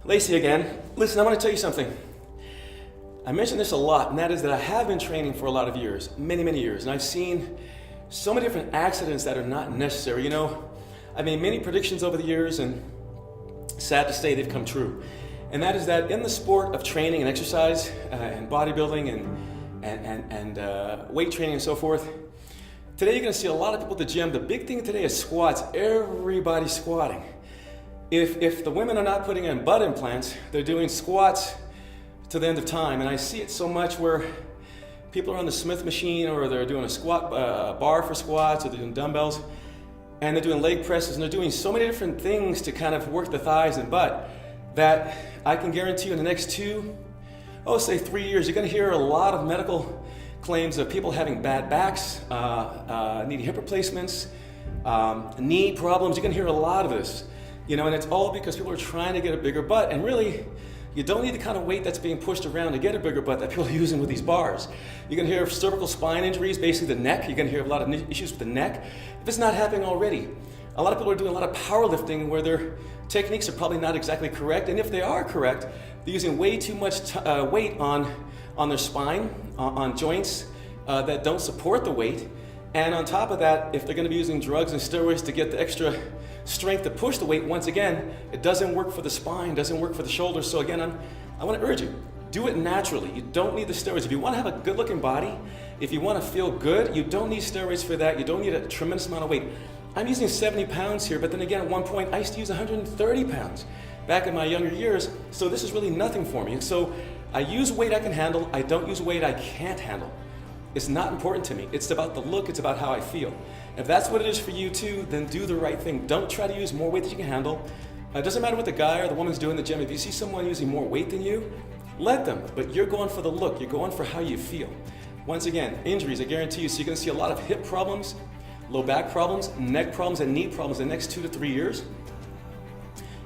Lacey again. Listen, I want to tell you something. I mention this a lot, and that is that I have been training for a lot of years, many years, and I've seen so many different accidents that are not necessary. You know, I made many predictions over the years, and sad to say they've come true. And that is that in the sport of training and exercise and bodybuilding and weight training and so forth, today you're going to see a lot of people at the gym. The big thing today is squats. Everybody's squatting. If the women are not putting in butt implants, they're doing squats to the end of time. And I see it so much where people are on the Smith machine, or they're doing a squat bar for squats, or they're doing dumbbells, and they're doing leg presses, and they're doing so many different things to kind of work the thighs and butt that I can guarantee you in the next 3 years, you're going to hear a lot of medical claims of people having bad backs, needing hip replacements, knee problems. You're going to hear a lot of this. You know, and it's all because people are trying to get a bigger butt, and really, you don't need the kind of weight that's being pushed around to get a bigger butt that people are using with these bars. You're going to hear of cervical spine injuries, basically the neck. You're going to hear of a lot of issues with the neck. If it's not happening already, a lot of people are doing a lot of powerlifting where their techniques are probably not exactly correct, and if they are correct, they're using way too much weight on their spine, on joints that don't support the weight. And on top of that, if they're going to be using drugs and steroids to get the extra strength to push the weight, once again, it doesn't work for the spine, doesn't work for the shoulders. So again, I want to urge you, do it naturally. You don't need the steroids. If you want to have a good looking body, if you want to feel good, you don't need steroids for that. You don't need a tremendous amount of weight. I'm using 70 pounds here, but then again, at one point, I used to use 130 pounds back in my younger years. So this is really nothing for me. So I use weight I can handle. I don't use weight I can't handle. It's not important to me. It's about the look, it's about how I feel. If that's what it is for you too, then do the right thing. Don't try to use more weight than you can handle. It doesn't matter what the guy or the woman's doing in the gym. If you see someone using more weight than you, let them. But you're going for the look. You're going for how you feel. Once again, injuries, I guarantee you. So you're going to see a lot of hip problems, low back problems, neck problems, and knee problems in the next 2 to 3 years.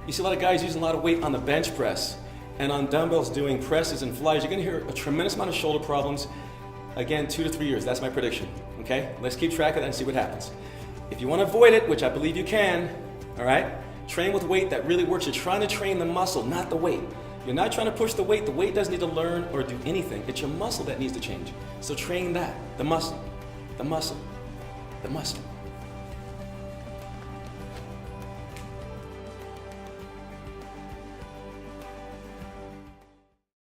You see a lot of guys using a lot of weight on the bench press and on dumbbells doing presses and flies. You're going to hear a tremendous amount of shoulder problems. Again, 2 to 3 years, that's my prediction, okay? Let's keep track of that and see what happens. If you want to avoid it, which I believe you can, all right? Train with weight that really works. You're trying to train the muscle, not the weight. You're not trying to push the weight. The weight doesn't need to learn or do anything. It's your muscle that needs to change. So train that, the muscle, the muscle, the muscle.